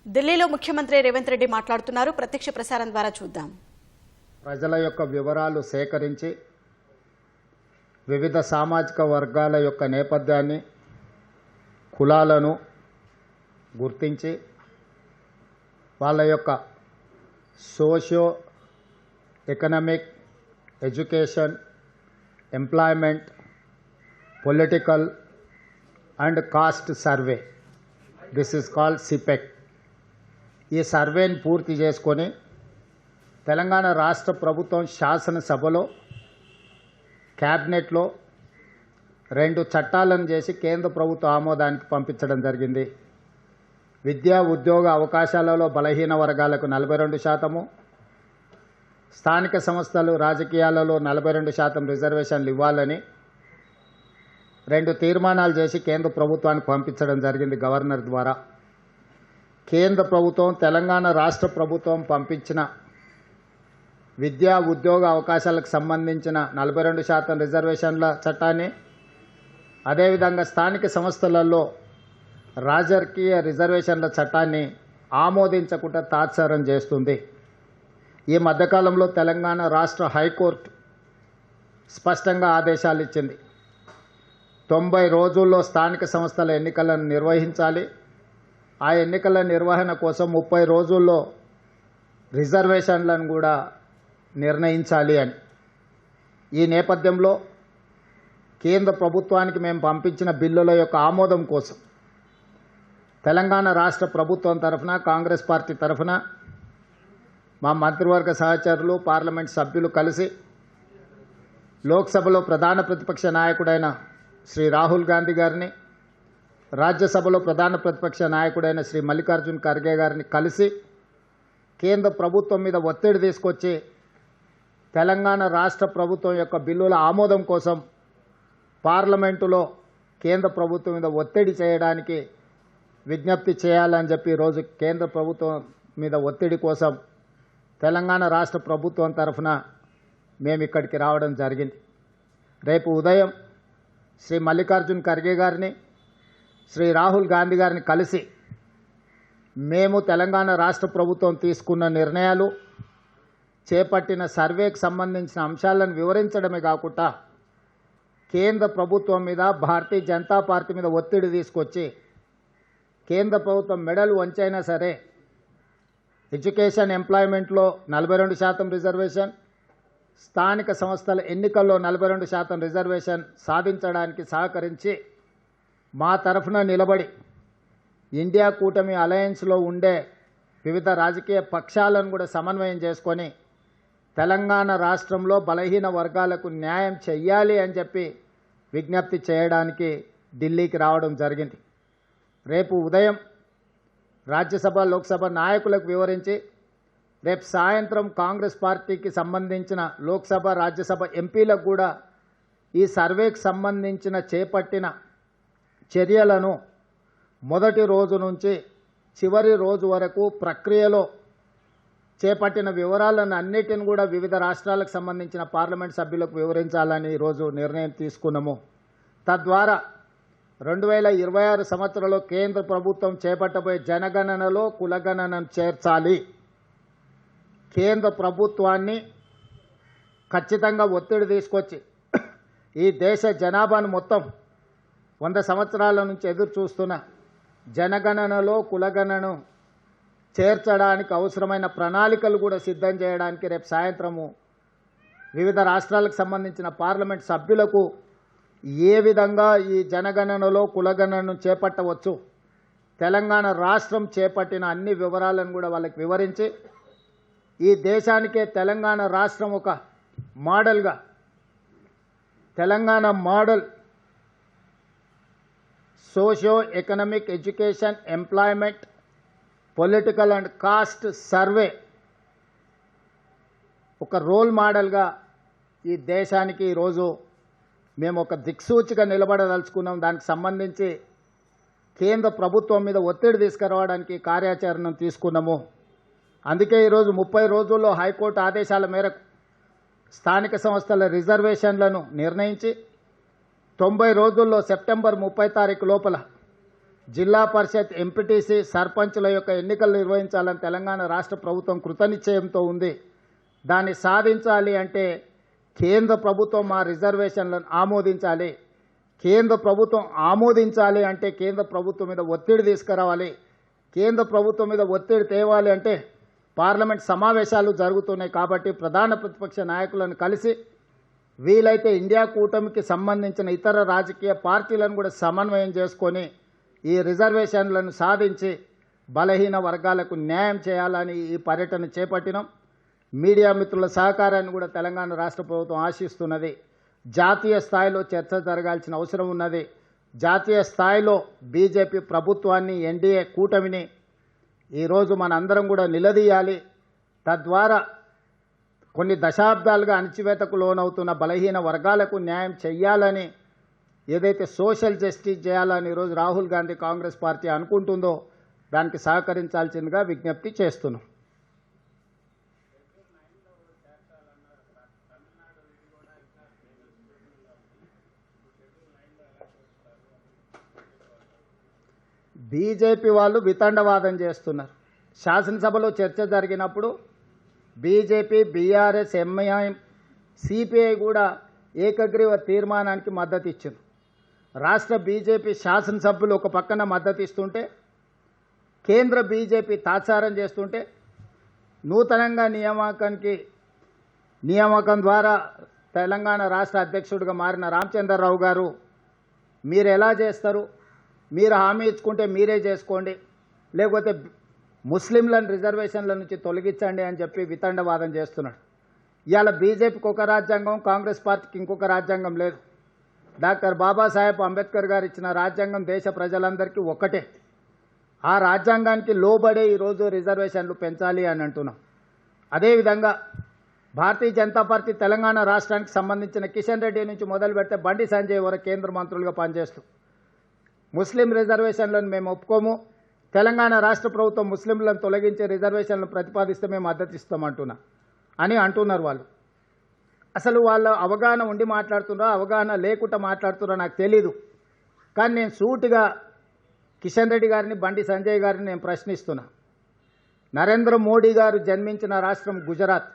ఢిల్లీలో ముఖ్యమంత్రి రేవంత్ రెడ్డి మాట్లాడుతున్నారు. ప్రత్యక్ష ప్రసారం ద్వారా చూద్దాం. ప్రజల యొక్క వివరాలు సేకరించి వివిధ సామాజిక వర్గాల యొక్క నేపథ్యాన్ని, కులాలను గుర్తించి వాళ్ళ యొక్క socio economic, education, employment, political and caste survey, this is called SEEEPC. ఈ సర్వేని పూర్తి చేసుకొని తెలంగాణ రాష్ట్ర ప్రభుత్వం శాసనసభలో, క్యాబినెట్లో 2 చట్టాలను చేసి కేంద్ర ప్రభుత్వ ఆమోదానికి పంపించడం జరిగింది. విద్యా ఉద్యోగ అవకాశాలలో బలహీన వర్గాలకు 42%, స్థానిక సంస్థలు రాజకీయాలలో 42% రిజర్వేషన్లు ఇవ్వాలని 2 తీర్మానాలు చేసి కేంద్ర ప్రభుత్వానికి పంపించడం జరిగింది గవర్నర్ ద్వారా. కేంద్ర ప్రభుత్వం, తెలంగాణ రాష్ట్ర ప్రభుత్వం పంపించిన విద్యా ఉద్యోగ అవకాశాలకు సంబంధించిన 42% రిజర్వేషన్ల చట్టాన్ని, అదేవిధంగా స్థానిక సంస్థలలో రాజకీయ రిజర్వేషన్ల చట్టాన్ని ఆమోదించకుండా తాత్సారం చేస్తుంది. ఈ మధ్యకాలంలో తెలంగాణ రాష్ట్ర హైకోర్టు స్పష్టంగా ఆదేశాలు ఇచ్చింది. 90 రోజుల్లో స్థానిక సంస్థల ఎన్నికలను నిర్వహించాలి. ఆ ఎన్నికల నిర్వహణ కోసం 30 రోజుల్లో రిజర్వేషన్లను కూడా నిర్ణయించాలి అని. ఈ నేపథ్యంలో కేంద్ర ప్రభుత్వానికి మేము పంపించిన బిల్లుల యొక్క ఆమోదం కోసం తెలంగాణ రాష్ట్ర ప్రభుత్వం తరఫున, కాంగ్రెస్ పార్టీ తరఫున మా మంత్రివర్గ సహచరులు, పార్లమెంట్ సభ్యులు కలిసి లోక్సభలో ప్రధాన ప్రతిపక్ష నాయకుడైన శ్రీ రాహుల్ గాంధీ గారిని, రాజ్యసభలో ప్రధాన ప్రతిపక్ష నాయకుడైన శ్రీ మల్లికార్జున్ ఖర్గే గారిని కలిసి కేంద్ర ప్రభుత్వం మీద ఒత్తిడి తీసుకొచ్చి తెలంగాణ రాష్ట్ర ప్రభుత్వం యొక్క బిల్లుల ఆమోదం కోసం పార్లమెంటులో కేంద్ర ప్రభుత్వం మీద ఒత్తిడి చేయడానికి విజ్ఞప్తి చేయాలని చెప్పి ఈరోజు కేంద్ర ప్రభుత్వం మీద ఒత్తిడి కోసం తెలంగాణ రాష్ట్ర ప్రభుత్వం తరఫున మేము ఇక్కడికి రావడం జరిగింది. రేపు ఉదయం శ్రీ మల్లికార్జున్ ఖర్గే గారిని, శ్రీ రాహుల్ గాంధీ గారిని కలిసి మేము తెలంగాణ రాష్ట్ర ప్రభుత్వం తీసుకున్న నిర్ణయాలు, చేపట్టిన సర్వేకి సంబంధించిన అంశాలను వివరించడమే కాకుండా కేంద్ర ప్రభుత్వం మీద, భారతీయ జనతా పార్టీ మీద ఒత్తిడి తీసుకొచ్చి కేంద్ర ప్రభుత్వం మెడలు వంచైనా సరే ఎడ్యుకేషన్, ఎంప్లాయ్మెంట్లో 42% రిజర్వేషన్, స్థానిక సంస్థల ఎన్నికల్లో 42% రిజర్వేషన్ సాధించడానికి సహకరించి మా తరఫున నిలబడి ఇండియా కూటమి అలయన్స్లో ఉండే వివిధ రాజకీయ పక్షాలను కూడా సమన్వయం చేసుకొని తెలంగాణ రాష్ట్రంలో బలహీన వర్గాలకు న్యాయం చెయ్యాలి అని చెప్పి విజ్ఞప్తి చేయడానికి ఢిల్లీకి రావడం జరిగింది. రేపు ఉదయం రాజ్యసభ, లోక్సభ నాయకులకు వివరించి రేపు సాయంత్రం కాంగ్రెస్ పార్టీకి సంబంధించిన లోక్సభ, రాజ్యసభ ఎంపీలకు కూడా ఈ సర్వేకి సంబంధించిన చేపట్టిన చర్యలను మొదటి రోజు నుంచి చివరి రోజు వరకు ప్రక్రియలో చేపట్టిన వివరాలను అన్నిటిని కూడా వివిధ రాష్ట్రాలకు సంబంధించిన పార్లమెంట్ సభ్యులకు వివరించాలని ఈరోజు నిర్ణయం తీసుకున్నాము. తద్వారా 2026 సంవత్సరంలో కేంద్ర ప్రభుత్వం చేపట్టబోయే జనగణనలో కులగణనను చేర్చాలి. కేంద్ర ప్రభుత్వాన్ని ఖచ్చితంగా ఒత్తిడి తీసుకొచ్చి ఈ దేశ జనాభాను మొత్తం 100 సంవత్సరాల నుంచి ఎదురు చూస్తున్న జనగణనలో కులగణనను చేర్చడానికి అవసరమైన ప్రణాళికలు కూడా సిద్ధం చేయడానికి రేపు సాయంత్రము వివిధ రాష్ట్రాలకు సంబంధించిన పార్లమెంట్ సభ్యులకు ఏ విధంగా ఈ జనగణనలో కులగణనను చేపట్టవచ్చు, తెలంగాణ రాష్ట్రం చేపట్టిన అన్ని వివరాలను కూడా వాళ్ళకి వివరించి ఈ దేశానికే తెలంగాణ రాష్ట్రం ఒక మోడల్గా, Telangana model socio economic, education, employment, political and caste survey ఒక రోల్ మోడల్గా ఈ దేశానికి ఈరోజు మేము ఒక దిక్సూచిగా నిలబడదలుచుకున్నాం. దానికి సంబంధించి కేంద్ర ప్రభుత్వం మీద ఒత్తిడి తీసుకురావడానికి కార్యాచరణను తీసుకున్నాము. అందుకే ఈరోజు 30 రోజుల్లో హైకోర్టు ఆదేశాల మేరకు స్థానిక సంస్థల రిజర్వేషన్లను నిర్ణయించి 90 రోజుల్లో సెప్టెంబర్ 30 తారీఖు లోపల జిల్లా పరిషత్ ఎంపీటీసీ సర్పంచుల యొక్క ఎన్నికలు నిర్వహించాలని తెలంగాణ రాష్ట్ర ప్రభుత్వం కృతనిశ్చయంతో ఉంది. దాన్ని సాధించాలి అంటే కేంద్ర ప్రభుత్వం మా రిజర్వేషన్లను ఆమోదించాలి. కేంద్ర ప్రభుత్వం ఆమోదించాలి అంటే కేంద్ర ప్రభుత్వం మీద ఒత్తిడి తీసుకురావాలి. కేంద్ర ప్రభుత్వం మీద ఒత్తిడి తేవాలి అంటే పార్లమెంట్ సమావేశాలు జరుగుతున్నాయి. కాబట్టి ప్రధాన ప్రతిపక్ష నాయకులను కలిసి వీలైతే ఇండియా కూటమికి సంబంధించిన ఇతర రాజకీయ పార్టీలను కూడా సమన్వయం చేసుకొని ఈ రిజర్వేషన్లను సాధించి బలహీన వర్గాలకు న్యాయం చేయాలని ఈ పర్యటన చేపట్టినాం. మీడియా మిత్రుల సహకారాన్ని కూడా తెలంగాణ రాష్ట్ర ప్రభుత్వం ఆశిస్తున్నది. జాతీయ స్థాయిలో చర్చ జరగాల్సిన అవసరం ఉన్నది. జాతీయ స్థాయిలో బీజేపీ ప్రభుత్వాన్ని, ఎన్డీఏ కూటమిని ఈరోజు మనందరం కూడా నిలదీయాలి. తద్వారా కొన్ని దశాబ్దాలుగా అణచివేతకు లోనవుతున్న బలహీన వర్గాలకు న్యాయం చేయాలని, ఏదైతే సోషల్ జస్టిస్ చేయాలని ఈరోజు రాహుల్ గాంధీ కాంగ్రెస్ పార్టీ అనుకుంటుందో దానికి సహకరించాల్సిందిగా విజ్ఞప్తి చేస్తున్నాం. బీజేపీ వాళ్ళు వితండవాదం చేస్తున్నారు. శాసనసభలో చర్చ జరిగినప్పుడు బీజేపీ, బీఆర్ఎస్, ఎంఐఎం, సిపిఐ కూడా ఏకగ్రీవ తీర్మానానికి మద్దతు ఇచ్చింది. రాష్ట్ర బీజేపీ శాసనసభ్యులు ఒక పక్కన మద్దతు ఇస్తుంటే, కేంద్ర బీజేపీ తాత్సారం చేస్తుంటే, నూతనంగా నియామకం ద్వారా తెలంగాణ రాష్ట్ర అధ్యక్షుడిగా మారిన రామచంద్రరావు గారు మీరు ఎలా చేస్తారు, మీరు హామీ ఇచ్చుకుంటే మీరే చేసుకోండి, లేకపోతే ముస్లింలను రిజర్వేషన్ల నుంచి తొలగించండి అని చెప్పి వితండవాదం చేస్తున్నాడు. ఇవాళ బీజేపీకి ఒక రాజ్యాంగం, కాంగ్రెస్ పార్టీకి ఇంకొక రాజ్యాంగం లేదు. డాక్టర్ బాబాసాహెబ్ అంబేద్కర్ గారు ఇచ్చిన రాజ్యాంగం దేశ ప్రజలందరికీ ఒక్కటే. ఆ రాజ్యాంగానికి లోబడే ఈరోజు రిజర్వేషన్లు పెంచాలి అని అంటున్నాం. అదేవిధంగా భారతీయ జనతా పార్టీ తెలంగాణ రాష్ట్రానికి సంబంధించిన కిషన్ రెడ్డి నుంచి మొదలు పెడితే బండి సంజయ్ వరకు కేంద్ర మంత్రులుగా పనిచేస్తూ ముస్లిం రిజర్వేషన్లను మేము ఒప్పుకోము, తెలంగాణ రాష్ట్ర ప్రభుత్వం ముస్లింలను తొలగించే రిజర్వేషన్లను ప్రతిపాదిస్తే మేము మద్దతు ఇస్తామంటున్నా అని అంటున్నారు వాళ్ళు. అసలు వాళ్ళ అవగాహన ఉండి మాట్లాడుతున్నారో అవగాహన లేకుండా మాట్లాడుతున్నారో నాకు తెలీదు. కానీ నేను సూటిగా కిషన్ రెడ్డి గారిని, బండి సంజయ్ గారిని నేను ప్రశ్నిస్తున్నా. నరేంద్ర మోడీ గారు జన్మించిన రాష్ట్రం గుజరాత్,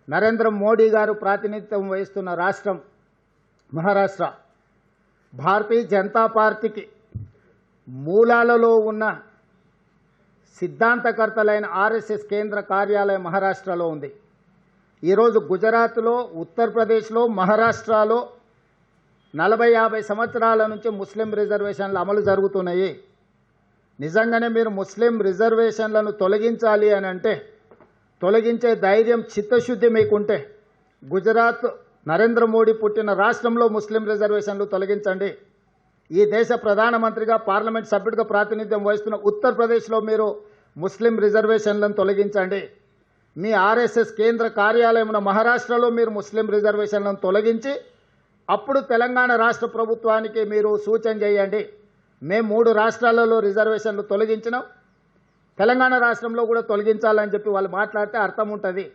నరేంద్ర మోడీ గారు ప్రాతినిధ్యం వహిస్తున్న రాష్ట్రం మహారాష్ట్ర. భారతీయ జనతా పార్టీకి మూలాలలో ఉన్న సిద్ధాంతకర్తలైన ఆర్ఎస్ఎస్ కేంద్ర కార్యాలయం మహారాష్ట్రలో ఉంది. ఈరోజు గుజరాత్లో, ఉత్తరప్రదేశ్లో, మహారాష్ట్రలో 40-50 సంవత్సరాల నుంచి ముస్లిం రిజర్వేషన్లు అమలు జరుగుతున్నాయి. నిజంగానే మీరు ముస్లిం రిజర్వేషన్లను తొలగించాలి అని అంటే, తొలగించే ధైర్యం, చిత్తశుద్ధి మీకుంటే గుజరాత్ నరేంద్ర మోడీ పుట్టిన రాష్ట్రంలో ముస్లిం రిజర్వేషన్లు తొలగించండి. ఈ దేశ ప్రధానమంత్రిగా, పార్లమెంట్ సభ్యుడిగా ప్రాతినిధ్యం వహిస్తున్న ఉత్తరప్రదేశ్లో మీరు ముస్లిం రిజర్వేషన్లను తొలగించండి. మీ ఆర్ఎస్ఎస్ కేంద్ర కార్యాలయం మహారాష్ట్రలో మీరు ముస్లిం రిజర్వేషన్లను తొలగించి అప్పుడు తెలంగాణ రాష్ట్ర ప్రభుత్వానికి మీరు సూచన చేయండి. మేము 3 రాష్ట్రాలలో రిజర్వేషన్లు తొలగించినాం, తెలంగాణ రాష్ట్రంలో కూడా తొలగించాలని చెప్పి వాళ్ళు మాట్లాడితే అర్థం ఉంటుంది.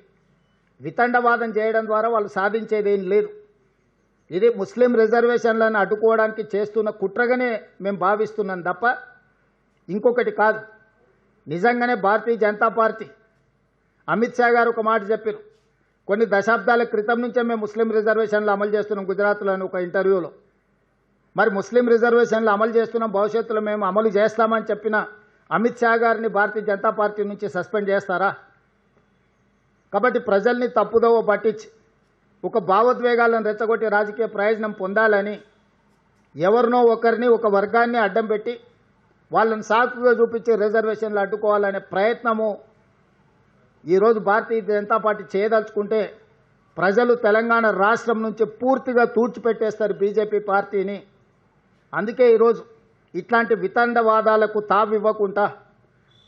వితండవాదం చేయడం ద్వారా వాళ్ళు సాధించేది ఏం లేదు. ఇది ముస్లిం రిజర్వేషన్లను అడ్డుకోవడానికి చేస్తున్న కుట్రగానే మేము భావిస్తున్నాం తప్ప ఇంకొకటి కాదు. నిజంగానే భారతీయ జనతా పార్టీ, అమిత్ షా గారు ఒక మాట చెప్పారు, కొన్ని దశాబ్దాల క్రితం నుంచే మేము ముస్లిం రిజర్వేషన్లు అమలు చేస్తున్నాం గుజరాత్లో అని ఒక ఇంటర్వ్యూలో. మరి ముస్లిం రిజర్వేషన్లు అమలు చేస్తున్నాం, భవిష్యత్తులో మేము అమలు చేస్తామని చెప్పిన అమిత్ షా గారిని భారతీయ జనతా పార్టీ నుంచి సస్పెండ్ చేస్తారా? కాబట్టి ప్రజల్ని తప్పుదోవ పట్టించి ఒక భావోద్వేగాలను రెచ్చగొట్టి రాజకీయ ప్రయోజనం పొందాలని ఎవరినో ఒకరిని, ఒక వర్గాన్ని అడ్డం పెట్టి వాళ్ళని సాకుగా చూపించి రిజర్వేషన్లు అడ్డుకోవాలనే ప్రయత్నము ఈరోజు భారతీయ జనతా పార్టీ చేయదలుచుకుంటే ప్రజలు తెలంగాణ రాష్ట్రం నుంచి పూర్తిగా తూర్చిపెట్టేస్తారు బీజేపీ పార్టీని. అందుకే ఈరోజు ఇట్లాంటి వితండవాదాలకు తావివ్వకుండా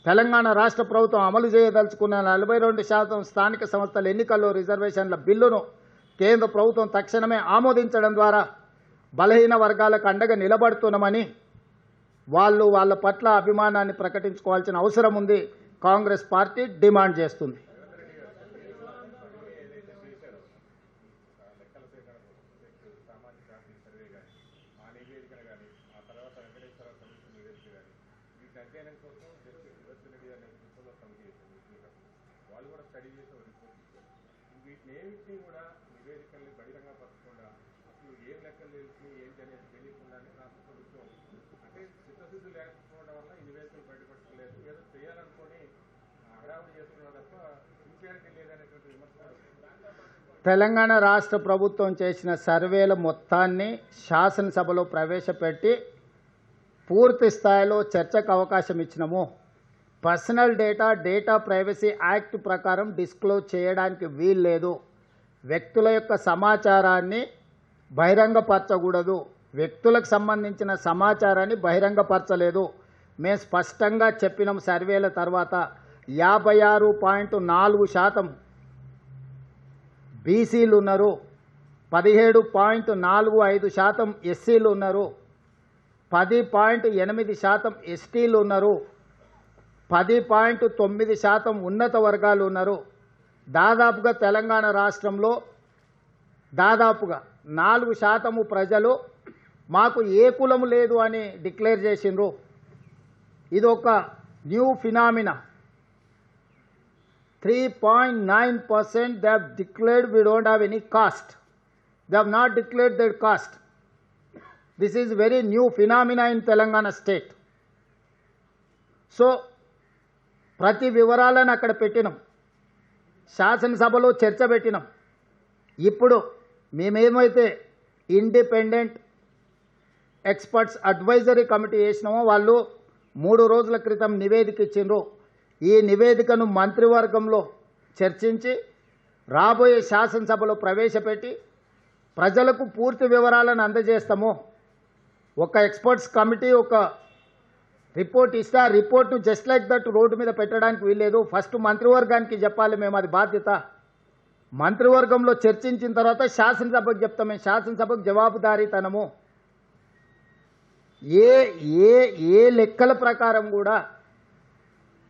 తెలంగాణ రాష్ట్ర ప్రభుత్వం అమలు చేయదలుచుకున్న 42% స్థానిక సంస్థల ఎన్నికల్లో రిజర్వేషన్ల బిల్లును కేంద్ర ప్రభుత్వం తక్షణమే ఆమోదించడం ద్వారా బలహీన వర్గాలకు అండగా నిలబడుతున్నామని వాళ్ళ పట్ల అభిమానాన్ని ప్రకటించుకోవాల్సిన అవసరం ఉంది. కాంగ్రెస్ పార్టీ డిమాండ్ చేస్తుంది. వాళ్ళు కూడా స్టడీ చేసే రిపోర్ట్ వీటిని ఏమిటి కూడా నివేదికల్ని బహిరంగపరచకుండా అసలు ఏం లెక్కలు తెలిసి ఏంటి అనేది తెలియకుండానే రాష్ట్ర ప్రభుత్వం అంటే చిత్తశుద్ధి లేకపోవడం వల్ల ఈ నివేదికలు బయటపడలేదు, ఏదో చేయాలనుకొని హడావుడి చేస్తున్నా తప్ప సిన్సియారిటీ లేదనేటువంటి విమర్శ. తెలంగాణ రాష్ట్ర ప్రభుత్వం చేసిన సర్వేల మొత్తాన్ని శాసనసభలో ప్రవేశపెట్టి పూర్తి స్థాయిలో చర్చకు అవకాశం ఇచ్చినాము. పర్సనల్ డేటా ప్రైవసీ యాక్ట్ ప్రకారం డిస్క్లోజ్ చేయడానికి వీల్లేదు. వ్యక్తుల యొక్క సమాచారాన్ని బహిరంగపరచకూడదు. వ్యక్తులకు సంబంధించిన సమాచారాన్ని బహిరంగపరచలేదు. మేము స్పష్టంగా చెప్పినాం. సర్వేల తర్వాత 56.4% బీసీలు ఉన్నారు, 17.45% ఎస్సీలు ఉన్నారు, 10.8% ఎస్టీలు ఉన్నారు, 10.9% ఉన్నత వర్గాలు ఉన్నారు. దాదాపుగా తెలంగాణ రాష్ట్రంలో దాదాపుగా 4% ప్రజలు మాకు ఏ కులము లేదు అని డిక్లేర్ చేసిండ్రు. ఇది ఒక new phenomena. 3.9% they have declared we don't have any caste. They have not declared their caste. This is very new phenomena in Telangana state. So ప్రతి వివరాలను అక్కడ పెట్టినాం. శాసనసభలో చర్చ పెట్టినాం. ఇప్పుడు మేమేమైతే ఇండిపెండెంట్ ఎక్స్పర్ట్స్ అడ్వైజరీ కమిటీ చేసినామో వాళ్ళు 3 రోజుల క్రితం నివేదిక ఇచ్చిండ్రు. ఈ నివేదికను మంత్రివర్గంలో చర్చించి రాబోయే శాసనసభలో ప్రవేశపెట్టి ప్రజలకు పూర్తి వివరాలను అందజేస్తాము. ఒక ఎక్స్పర్ట్స్ కమిటీ ఒక రిపోర్ట్ ఇస్తే ఆ రిపోర్ట్ను జస్ట్ లైక్ దట్ రోడ్డు మీద పెట్టడానికి వీల్లేదు. ఫస్ట్ మంత్రివర్గానికి చెప్పాలి, మేము అది బాధ్యత. మంత్రివర్గంలో చర్చించిన తర్వాత శాసనసభకు చెప్తాం. మేము శాసనసభకు జవాబుదారీతనము. ఏ ఏ ఏ లెక్కల ప్రకారం కూడా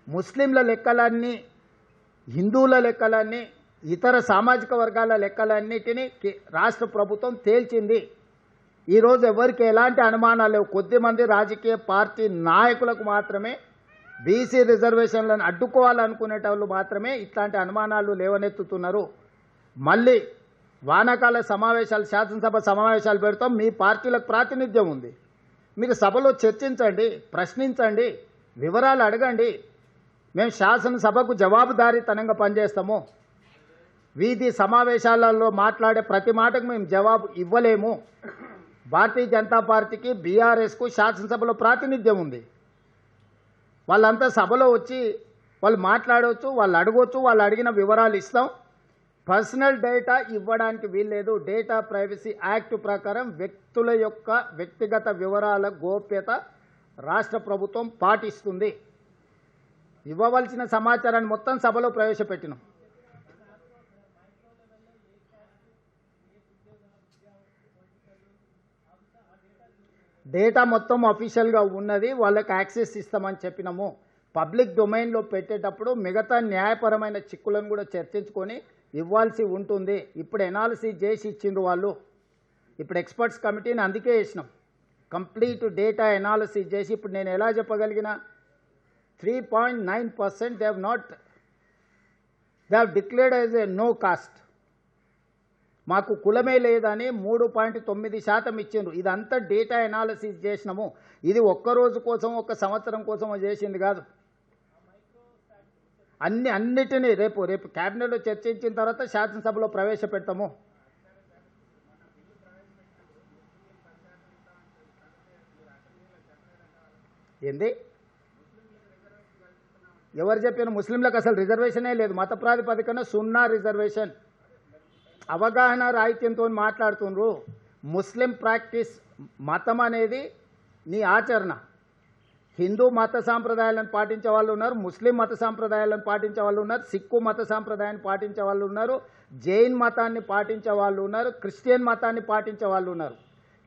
ముస్లింల లెక్కలన్నీ, హిందువుల లెక్కలన్నీ, ఇతర సామాజిక వర్గాల లెక్కలన్నిటినీ రాష్ట్ర ప్రభుత్వం తేల్చింది. ఈరోజు ఎవరికి ఎలాంటి అనుమానాలు లేవు. కొద్దిమంది రాజకీయ పార్టీ నాయకులకు మాత్రమే బీసీ రిజర్వేషన్లను అడ్డుకోవాలనుకునేటోళ్ళు మాత్రమే ఇట్లాంటి అనుమానాలు లేవనెత్తుతున్నారు. మళ్ళీ వానాకాల సమావేశాలు, శాసనసభ సమావేశాలు పెడతాం. మీ పార్టీలకు ప్రాతినిధ్యం ఉంది. మీరు సభలో చర్చించండి, ప్రశ్నించండి, వివరాలు అడగండి. మేము శాసనసభకు జవాబుదారీతనంగా పనిచేస్తాము. వీధి సమావేశాలలో మాట్లాడే ప్రతి మాటకు మేము జవాబు ఇవ్వలేము. భారతీయ జనతా పార్టీకి, బీఆర్ఎస్కు శాసనసభలో ప్రాతినిధ్యం ఉంది. వాళ్ళంతా సభలో వచ్చి వాళ్ళు మాట్లాడవచ్చు, వాళ్ళు అడగవచ్చు, వాళ్ళు అడిగిన వివరాలు ఇస్తాం. పర్సనల్ డేటా ఇవ్వడానికి వీల్లేదు. డేటా ప్రైవసీ యాక్ట్ ప్రకారం వ్యక్తుల యొక్క వ్యక్తిగత వివరాల గోప్యత రాష్ట్ర ప్రభుత్వం పాటిస్తుంది. ఇవ్వవలసిన సమాచారాన్ని మొత్తం సభలో ప్రవేశపెట్టినాం. డేటా మొత్తం అఫీషియల్గా ఉన్నది, వాళ్ళకి యాక్సెస్ ఇస్తామని చెప్పినాము. పబ్లిక్ డొమైన్లో పెట్టేటప్పుడు మిగతా న్యాయపరమైన చిక్కులను కూడా చర్చించుకొని ఇవ్వాల్సి ఉంటుంది. ఇప్పుడు ఎనాలిసిస్ చేసి ఇచ్చిండ్రు వాళ్ళు. ఇప్పుడు ఎక్స్పర్ట్స్ కమిటీని అందుకే వేసినాం. కంప్లీట్ డేటా ఎనాలిసిస్ చేసి ఇప్పుడు నేను ఎలా చెప్పగలిగిన 3.9% they have declared as a no caste. మాకు కులమే లేదని 3.9% ఇచ్చిండ్రు. ఇదంతా డేటా ఎనాలిసిస్ చేసినాము. ఇది ఒక్కరోజు కోసం, ఒక్క సంవత్సరం కోసం చేసింది కాదు. అన్నిటినీ రేపు క్యాబినెట్లో చర్చించిన తర్వాత శాసనసభలో ప్రవేశపెడతాము. ఏంది? ఎవరు చెప్పిన? ముస్లింలకు అసలు రిజర్వేషనే లేదు. మత ప్రాతిపదికన 0 రిజర్వేషన్. అవగాహన రాహిత్యంతో మాట్లాడుతుండ్రు. ముస్లిం ప్రాక్టీస్, మతం అనేది నీ ఆచరణ. హిందూ మత సాంప్రదాయాలను పాటించే వాళ్ళు ఉన్నారు, ముస్లిం మత సాంప్రదాయాలను పాటించే వాళ్ళు ఉన్నారు, సిక్కు మత సాంప్రదాయాన్ని పాటించే వాళ్ళు ఉన్నారు, జైన్ మతాన్ని పాటించే వాళ్ళు ఉన్నారు, క్రిస్టియన్ మతాన్ని పాటించే వాళ్ళు ఉన్నారు.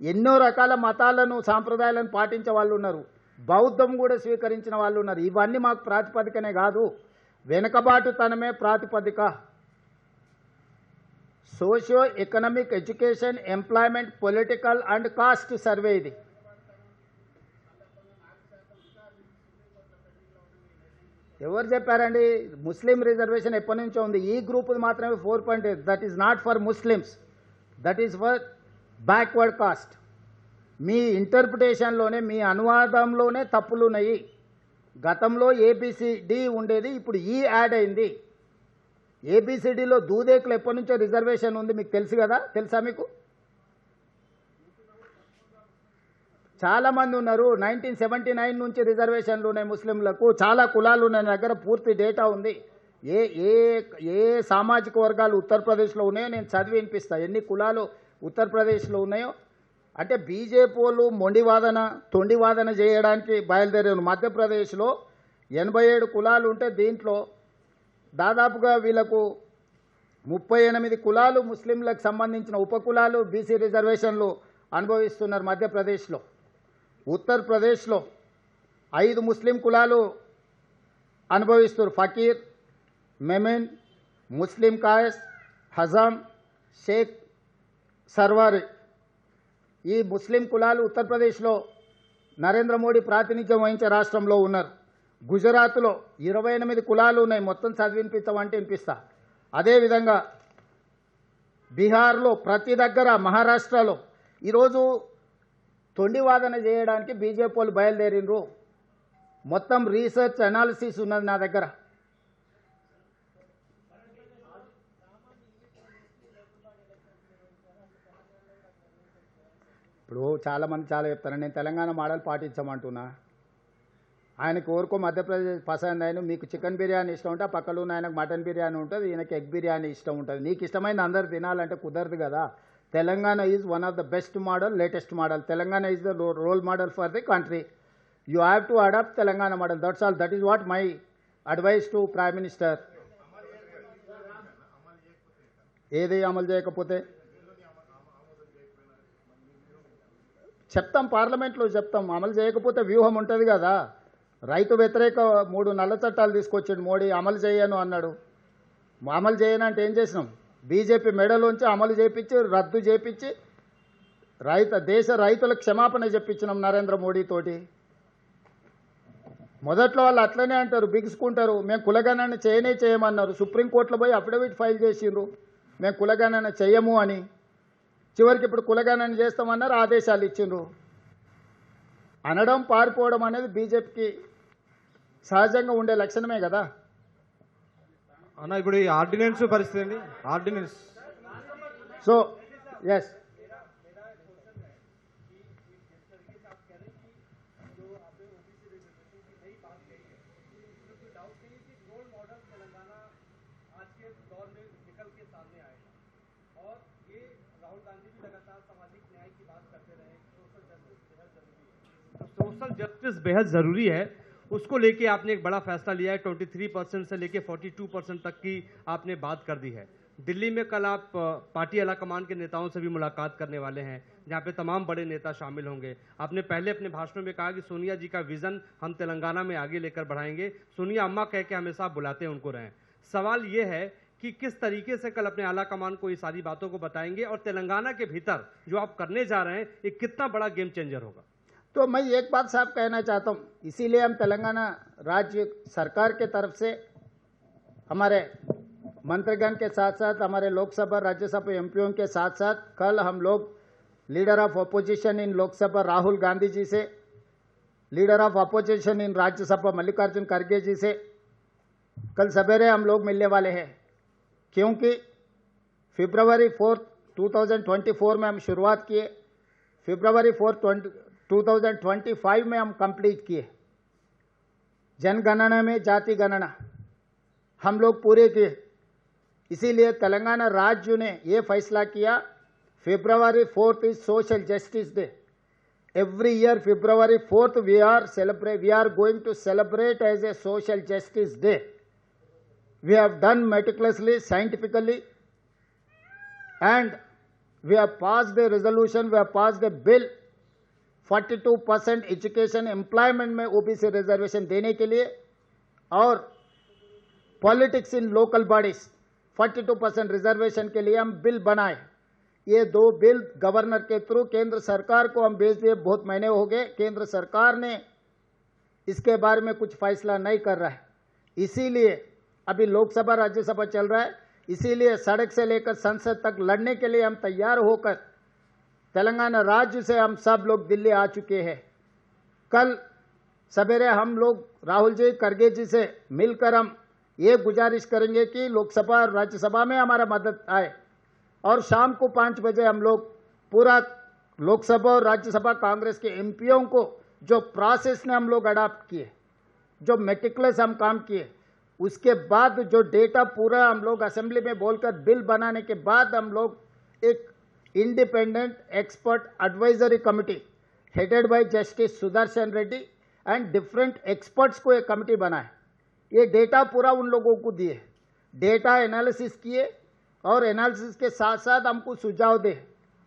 ఎన్నో రకాల మతాలను, సాంప్రదాయాలను పాటించే వాళ్ళు ఉన్నారు. బౌద్ధం కూడా స్వీకరించిన వాళ్ళు ఉన్నారు. ఇవన్నీ మాకు ప్రాతిపదికనే కాదు, వెనుకబాటుతనమే ప్రాతిపదిక. Socio economic, education, employment, political and caste survey ఇది. ఎవరు చెప్పారండి? ముస్లిం రిజర్వేషన్ ఎప్పటి నుంచో ఉంది. ఈ గ్రూప్ మాత్రమే 4.8. That is not for Muslims, that is for backward caste. మీ ఇంటర్ప్రిటేషన్లోనే, మీ అనువాదంలోనే తప్పులు ఉన్నాయి. గతంలో ఏబిసిడి ఉండేది, ఇప్పుడు ఈ యాడ్ అయింది. ఏబిసిడిలో దూదేకులు ఎప్పటి నుంచో రిజర్వేషన్ ఉంది, మీకు తెలుసు కదా? తెలుసా మీకు? చాలామంది ఉన్నారు. 1979 నుంచి రిజర్వేషన్లు ఉన్నాయి ముస్లింలకు. చాలా కులాలు ఉన్నాయి, నా దగ్గర పూర్తి డేటా ఉంది. ఏ ఏ ఏ సామాజిక వర్గాలు ఉత్తరప్రదేశ్లో ఉన్నాయో నేను చదివి వినిపిస్తాను, ఎన్ని కులాలు ఉత్తరప్రదేశ్లో ఉన్నాయో. అంటే బీజేపీ వాళ్ళు మొండివాదన తొండివాదన చేయడానికి బయలుదేరారు. మధ్యప్రదేశ్లో 87 కులాలు ఉంటే దీంట్లో దాదాపుగా వీళ్ళకు 38 కులాలు ముస్లింలకు సంబంధించిన ఉపకులాలు బీసీ రిజర్వేషన్లు అనుభవిస్తున్నారు మధ్యప్రదేశ్లో. ఉత్తరప్రదేశ్లో 5 ముస్లిం కులాలు అనుభవిస్తున్నారు. ఫకీర్, మెమెన్, ముస్లిం కాయస్, హజాం, షేక్, సర్వారి. ఈ ముస్లిం కులాలు ఉత్తరప్రదేశ్లో నరేంద్ర మోడీ ప్రాతినిధ్యం వహించే రాష్ట్రంలో ఉన్నారు. గుజరాత్లో 28 కులాలు ఉన్నాయి. మొత్తం చదివినిపిస్తామంటే వినిపిస్తా. అదేవిధంగా బీహార్లో ప్రతి దగ్గర, మహారాష్ట్రలో ఈరోజు తొండివాదన చేయడానికి బీజేపీ వాళ్ళు బయలుదేరినరు. మొత్తం రీసెర్చ్ అనాలిసిస్ ఉన్నది నా దగ్గర. ఇప్పుడు చాలామంది చాలా చెప్తారు, నేను తెలంగాణ మోడల్ పాటించమంటున్నా. ఆయనకు ఓరుకో మధ్యప్రదేశ్ పసంద్ అయిన, మీకు చికెన్ బిర్యానీ ఇష్టం ఉంటే పక్కలో ఉన్న ఆయనకు మటన్ బిర్యానీ ఉంటుంది, ఈయనకి ఎగ్ బిర్యానీ ఇష్టం ఉంటుంది. నీకు ఇష్టమైంది అందరు తినాలంటే కుదరదు కదా. Telangana is one of the best model, latest model. Telangana is the role model for the country. You have to adopt Telangana model. That's all. That is what my advice to prime minister. ఏది అమలు చేయకపోతే చెప్తాం, పార్లమెంట్లో చెప్తాం. అమలు చేయకపోతే వ్యూహం ఉంటుంది కదా. రైతు వ్యతిరేక 3 నల్ల చట్టాలు తీసుకొచ్చాడు మోడీ, అమలు చేయను అన్నాడు. అమలు చేయనంటే ఏం చేసినాం? బీజేపీ మెడలోంచి అమలు చేయించి, రద్దు చేయించి, దేశ రైతులకు క్షమాపణ చెప్పించినాం నరేంద్ర మోడీ తోటి. మొదట్లో వాళ్ళు అట్లనే అంటారు, బిగుసుకుంటారు. మేము కులగణన చేయమన్నారు. సుప్రీంకోర్టులో పోయి అఫిడవిట్ ఫైల్ చేసిండ్రు, మేము కులగణన చేయము అని. చివరికి ఇప్పుడు కులగణన చేస్తామన్నారు, ఆదేశాలు ఇచ్చిండ్రు. అనడం పారిపోవడం అనేది బీజేపీకి సహజంగా ఉండే లక్షణమే కదా. అన్న ఇప్పుడు ఈ ఆర్డినెన్స్ పరిస్థితి అండి, ordinance. So yes, social justice बेहद जरूरी है, उसको लेके आपने एक बड़ा फैसला लिया है। 23% से लेके 42% तक की आपने बात कर दी है। दिल्ली में कल आप पार्टी आला कमान के नेताओं से भी मुलाकात करने वाले हैं, जहां पे तमाम बड़े नेता शामिल होंगे। आपने पहले अपने भाषणों में कहा कि सोनिया जी का विजन हम तेलंगाना में आगे लेकर बढ़ाएंगे। सोनिया अम्मा कह के हमेशा आप बुलाते हैं, उनको रहें। सवाल ये है कि किस तरीके से कल अपने आला कमान को ये सारी बातों को बताएंगे, और तेलंगाना के भीतर जो आप करने जा रहे हैं ये कितना बड़ा गेम चेंजर होगा? तो मैं एक बात साफ कहना चाहता हूँ, इसीलिए हम तेलंगाना राज्य सरकार के तरफ से हमारे मंत्रीगण के साथ साथ हमारे लोकसभा राज्यसभा एमपीओं के साथ साथ कल हम लोग leader of opposition in Lok Sabha Rahul Gandhi ji से, leader of opposition in Rajya Sabha Mallikarjun खड़गे जी से कल सवेरे हम लोग मिलने वाले हैं। क्योंकि फरवरी 4, 2024 में हम शुरुआत किए, फरवरी 4, 2025 में हम कंप्लीट किए। जनगणना में जाति गणना हम लोग पूरे किए। इसीलिए तेलंगाना राज्य ने ये फैसला किया, February 4 is social justice day. Every year February 4 we are going to celebrate as a social justice day. We have done meticulously, scientifically, and we have passed a resolution, we have passed a bill 42% education employment में OBC reservation देने के लिए, और politics in local bodies 42% reservation के लिए हम bill बनाए। ये 2 बिल गवर्नर के थ्रू केंद्र सरकार को हम भेज दिए। बहुत महीने हो गए, केंद्र सरकार ने इसके बारे में कुछ फैसला नहीं कर रहा है। इसीलिए अभी लोकसभा राज्यसभा चल रहा है, इसीलिए सड़क से लेकर संसद तक लड़ने के लिए हम तैयार होकर तेलंगाना राज्य से हम सब लोग दिल्ली आ चुके हैं। कल सवेरे हम लोग राहुल जी, खड़गे जी से मिलकर हम ये गुजारिश करेंगे कि लोकसभा और राज्यसभा में हमारा मदद आए, और शाम को 5 बजे हम लोग पूरा लोकसभा और राज्यसभा कांग्रेस के एमपीओं को जो प्रोसेस ने हम लोग अडॉप्ट किए, जो मेटिकुलस हम काम किए, उसके बाद जो डेटा पूरा हम लोग असेंबली में बोलकर बिल बनाने के बाद हम लोग एक independent expert advisory committee headed by justice Sudarshan Reddy and different experts को एक कमिटी बनाए। ये डेटा पूरा उन लोगों को दिए, डेटा एनालिसिस किए, और एनालिसिस के साथ साथ हमको सुझाव दे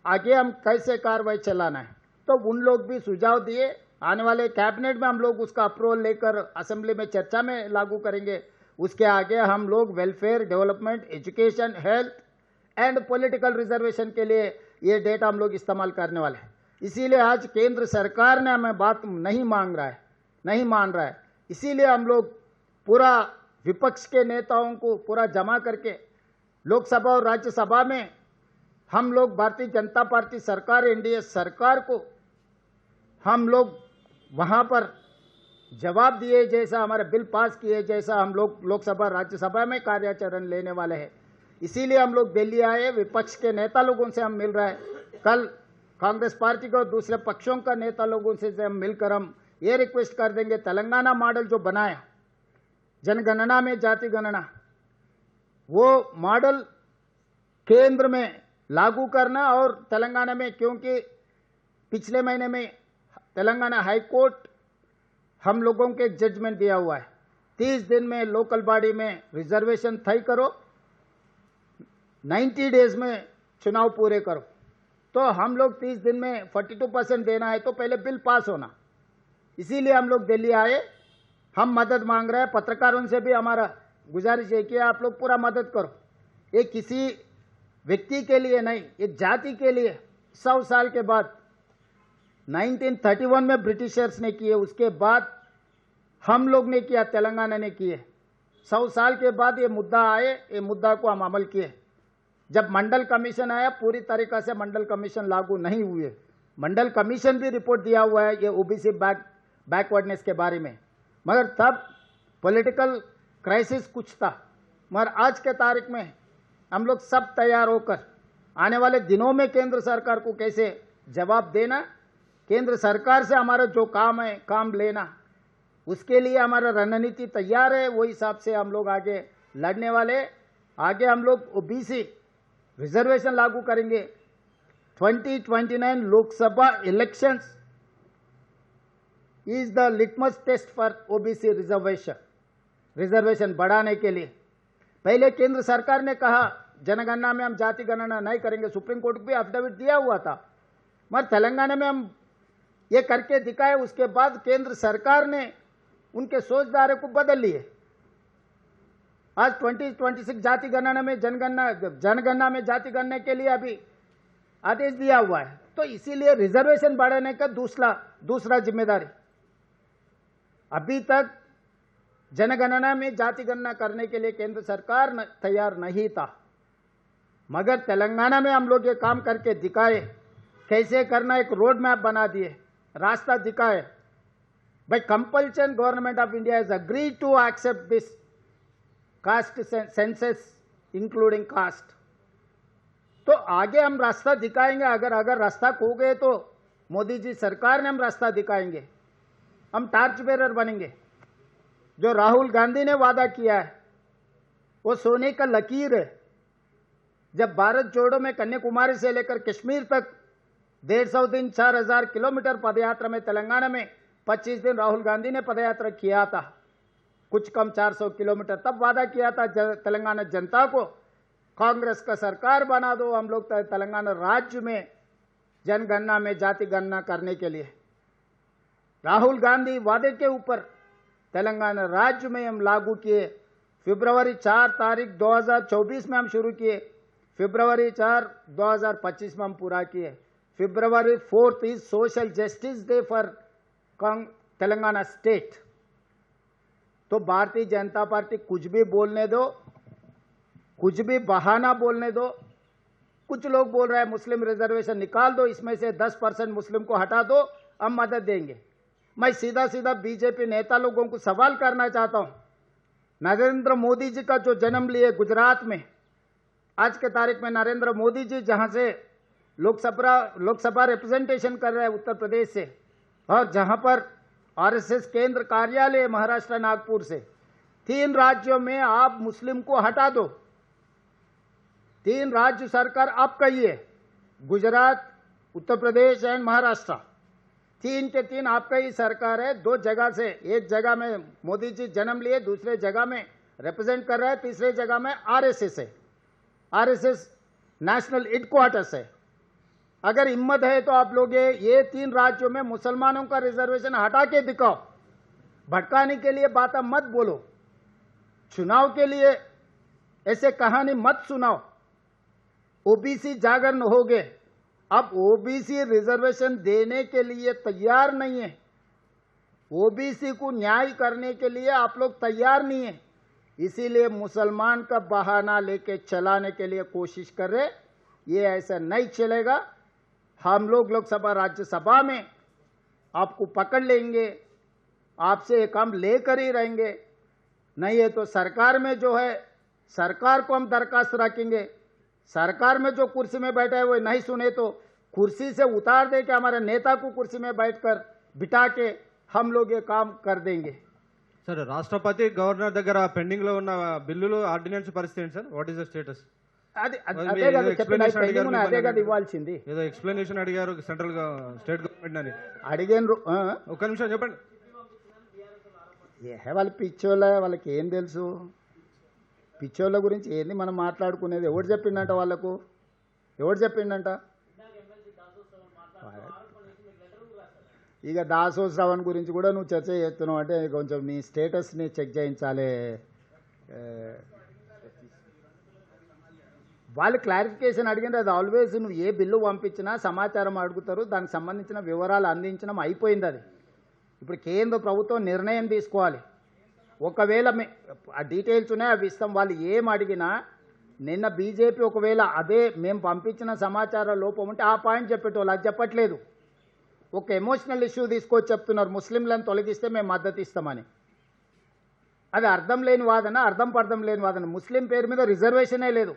आगे हम कैसे कार्रवाई चलाना है। तो उन लोग भी सुझाव दिए, आने वाले कैबिनेट में हम लोग उसका अप्रूवल लेकर असेंबली में चर्चा में लागू करेंगे। उसके आगे हम लोग welfare, development, education, health and political reservation के लिए ये डेटा हम लोग इस्तेमाल करने वाले हैं। इसीलिए आज केंद्र सरकार ने हमें बात नहीं मान रहा है, इसीलिए हम लोग पूरा विपक्ष के नेताओं को पूरा जमा करके लोकसभा और राज्यसभा में हम लोग भारतीय जनता पार्टी सरकार, एनडीए सरकार को हम लोग वहां पर जवाब दिए जैसा, हमारे बिल पास किए जैसा हम लोग लोकसभा राज्यसभा में कार्याचरण लेने वाले हैं। इसीलिए हम लोग दिल्ली आए, विपक्ष के नेता लोगों से हम मिल रहे हैं। कल कांग्रेस पार्टी को और दूसरे पक्षों का नेता लोगों से हम मिलकर हम ये रिक्वेस्ट कर देंगे, तेलंगाना मॉडल जो बनाया जनगणना में जाति गणना, वो मॉडल केंद्र में लागू करना। और तेलंगाना में, क्योंकि पिछले महीने में तेलंगाना हाई कोर्ट हम लोगों के जजमेंट दिया हुआ है, 30 दिन में लोकल बॉडी में रिजर्वेशन तय करो, 90 डेज में चुनाव पूरे करो। तो हम लोग 30 दिन में 42% देना है तो पहले बिल पास होना। इसीलिए हम लोग दिल्ली आए, हम मदद मांग रहे हैं। पत्रकारों से भी हमारा गुजारिश है कि आप लोग पूरा मदद करो। ये किसी व्यक्ति के लिए नहीं, ये जाति के लिए 100 साल के बाद 1931 में ब्रिटिशर्स ने किए, उसके बाद हम लोग ने किया, तेलंगाना ने किए। 100 साल के बाद ये मुद्दा आए, ये मुद्दा को हम अमल किए। जब मंडल कमीशन आया, पूरी तरीका से मंडल कमीशन लागू नहीं हुए। मंडल कमीशन भी रिपोर्ट दिया हुआ है ये ओबीसी बैकवर्डनेस के बारे में, मगर तब पॉलिटिकल क्राइसिस कुछ था। मगर आज के तारीख में हम लोग सब तैयार होकर आने वाले दिनों में केंद्र सरकार को कैसे जवाब देना, केंद्र सरकार से हमारा जो काम है काम लेना, उसके लिए हमारा रणनीति तैयार है। वही हिसाब से हम लोग आगे लड़ने वाले। आगे हम लोग ओबीसी रिजर्वेशन लागू करेंगे। 2029 Lok Sabha elections is the litmus test for OBC reservation बढ़ाने के लिए। पहले केंद्र सरकार ने कहा जनगणना में हम जाति गणना नहीं करेंगे, सुप्रीम कोर्ट भी एफिडेविट दिया हुआ था, मगर तेलंगाना में हम ये करके दिखाए। उसके बाद केंद्र सरकार ने उनके सोचधारे को बदल लिए। आज 2026 जाति गणना में जनगणना में जाति गणना के लिए अभी आदेश दिया हुआ है। तो इसीलिए रिजर्वेशन बढ़ाने का दूसरा जिम्मेदारी। अभी तक जनगणना में जाति गणना करने के लिए केंद्र सरकार तैयार नहीं था, मगर तेलंगाना में हम लोग ये काम करके दिखाए, कैसे करना, एक रोड मैप बना दिए, रास्ता दिखाए। By compulsion government of India has agreed to accept this caste census including caste. तो आगे हम रास्ता दिखाएंगे। अगर रास्ता खो गए तो मोदी जी सरकार ने हम रास्ता दिखाएंगे, हम टार्च बेरर बनेंगे। जो राहुल गांधी ने वादा किया है वो सोने का लकीर है। जब भारत जोड़ो में कन्याकुमारी से लेकर कश्मीर तक 150 दिन 4000 किलोमीटर पदयात्रा में तेलंगाना में 25 दिन राहुल गांधी ने पदयात्रा किया था, कुछ कम 400 किलोमीटर। तब वादा किया था तेलंगाना जनता को, कांग्रेस का सरकार बना दो, हम लोग तेलंगाना राज्य में जनगणना में जाति गणना करने के लिए। राहुल गांधी वादे के ऊपर तेलंगाना राज्य में हम लागू किए। फरवरी 4 तारीख 2024 में हम शुरू किए, फरवरी 4 2025 में हम पूरा किए। फरवरी 4 is social justice day for Telangana state. तो भारतीय जनता पार्टी कुछ भी बोलने दो, कुछ भी बहाना बोलने दो। कुछ लोग बोल रहे हैं मुस्लिम रिजर्वेशन निकाल दो, इसमें से 10% मुस्लिम को हटा दो, हम मदद देंगे। मैं सीधा सीधा बीजेपी नेता लोगों को सवाल करना चाहता हूं, नरेंद्र मोदी जी का जो जन्म लिए गुजरात में, आज के तारीख में नरेंद्र मोदी जी जहां से लोकसभा रिप्रेजेंटेशन कर रहे हैं उत्तर प्रदेश से, और जहां पर आरएसएस केंद्र कार्यालय महाराष्ट्र नागपुर से, 3 राज्यों में आप मुस्लिम को हटा दो। 3 राज्य सरकार आप कहिए, गुजरात, उत्तर प्रदेश एंड महाराष्ट्र, 3 के 3 आपका ही सरकार है। 2 जगह से, एक जगह में मोदी जी जन्म लिए, दूसरे जगह में रिप्रेजेंट कर रहे हैं, तीसरे जगह में आरएसएस है, आरएसएस नेशनल हेडक्वार्टर्स है। अगर हिम्मत है तो आप लोग ये 3 राज्यों में मुसलमानों का रिजर्वेशन हटा के दिखाओ। भटकाने के लिए बात मत बोलो, चुनाव के लिए ऐसे कहानी मत सुनाओ। ओबीसी जागरण हो गए, अब ओबीसी रिजर्वेशन देने के लिए तैयार नहीं है, ओबीसी को न्याय करने के लिए आप लोग तैयार नहीं है, इसीलिए मुसलमान का बहाना लेके चलाने के लिए कोशिश कर रहे। ये ऐसा नहीं चलेगा। हम लोग लोकसभा राज्यसभा में आपको पकड़ लेंगे, आपसे ये काम लेकर ही रहेंगे। नहीं है तो सरकार में जो है, सरकार को हम दरखास्त रखेंगे। सरकार में जो कुर्सी में बैठा है वो नहीं सुने तो कुर्सी से उतार दे के हमारे नेता को कुर्सी में बैठकर बिठा के हम लोग ये काम कर देंगे। सर, राष्ट्रपति गवर्नर దగ్గర పెండింగ్ లో ఉన్న బిల్లులు ఆర్డినెన్స్ పరిస్థితి ఏంటి sir? What is the status? అదే కదా చెప్పిన, అదే కదా ఇవ్వాల్సింది. ఏదో ఎక్స్ప్లెనేషన్ అడిగారు సెంట్రల్ స్టేట్ గవర్నమెంట్ అని అడిగారు. ఒక నిమిషం చెప్పండి. వాళ్ళ పిచ్చోళ్ళ, వాళ్ళకి ఏం తెలుసు? పిచ్చోళ్ళ గురించి ఏంది మనం మాట్లాడుకునేది? ఎవడు చెప్పిండంట వాళ్ళకు? ఎవడు చెప్పిండంట? ఇక దాసోత్సవం గురించి కూడా నువ్వు చర్చ చేస్తున్నావు అంటే కొంచెం నీ స్టేటస్ని చెక్ చేయించాలి. వాళ్ళు క్లారిఫికేషన్ అడిగింది. అది ఆల్వేస్ నువ్వు ఏ బిల్లు పంపించినా సమాచారం అడుగుతారు, దానికి సంబంధించిన వివరాలు అందించడం అయిపోయింది. అది ఇప్పుడు కేంద్ర ప్రభుత్వం నిర్ణయం తీసుకోవాలి. ఒకవేళ ఆ డీటెయిల్స్ ఉన్నాయి, అవి ఇస్తాం. వాళ్ళు ఏం అడిగినా నిన్న బీజేపీ ఒకవేళ అదే మేము పంపించిన సమాచార లోపం ఉంటే ఆ పాయింట్ చెప్పేటోళ్ళు, అది చెప్పట్లేదు. ఒక ఎమోషనల్ ఇష్యూ తీసుకొచ్చి చెప్తున్నారు, ముస్లింలను తొలగిస్తే మేము మద్దతు ఇస్తామని. అది అర్థం లేని వాదన, అర్థం లేని వాదన. ముస్లిం పేరు మీద రిజర్వేషనే లేదు,